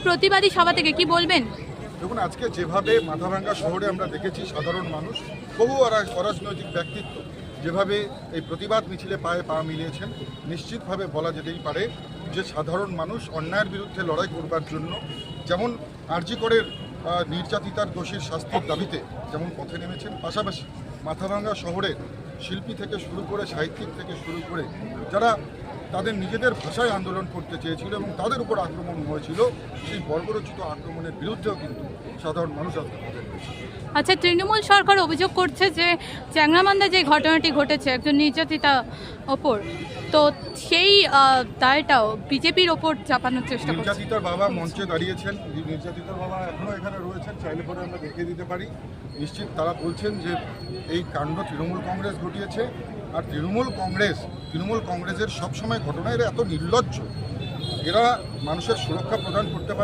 প্রতিবাদী সভা থেকে কি বলবেন? দেখুন, আজকে যেভাবে মাথাভাঙ্গা শহরে আমরা দেখেছি সাধারণ মানুষ, বহু অরাজনৈতিক ব্যক্তিত্ব যেভাবে এই প্রতিবাদ মিছিলে পায়ে পা মিলিয়েছেন, নিশ্চিতভাবে বলা যেতেই পারে যে সাধারণ মানুষ অন্যায়ের বিরুদ্ধে লড়াই করবার জন্য যেমন আরজি করের নির্যাতিতার দোষীর শাস্তির দাবিতে যেমন পথে নেমেছেন, পাশাপাশি মাথাভাঙ্গা শহরের শিল্পী থেকে শুরু করে সাহিত্যিক থেকে শুরু করে যারা তাদের নিজেদের ভাষায় আন্দোলন করতে চেয়েছিল এবং তাদের উপর আক্রমণ হয়েছিল, সেই বর্বরচিত আক্রমণের বিরুদ্ধেও কিন্তু সাধারণ মানুষ আজকে পথে নেমেছে। আচ্ছা, তৃণমূল সরকার অভিযোগ করছে যে চ্যাংরামান্দায় যে ঘটনাটি ঘটেছে একজন নির্যাতিতা ওপর, তো সেই দায়টাও বিজেপির ওপর চাপানোর চেষ্টা করছে। নির্যাতিতার বাবা মঞ্চে দাঁড়িয়েছেন, নির্যাতিতার বাবা এখনও এখানে রয়েছেন, চাইলে পরে আমরা দেখিয়ে দিতে পারি। নিশ্চিত তারা বলছেন যে এই কাণ্ড তৃণমূল কংগ্রেস ঘটিয়েছে, আর তৃণমূল কংগ্রেসের সবসময় ঘটনা, এরা এত নির্লজ্জ, এরা মানুষের সুরক্ষা প্রদান করতে পারে।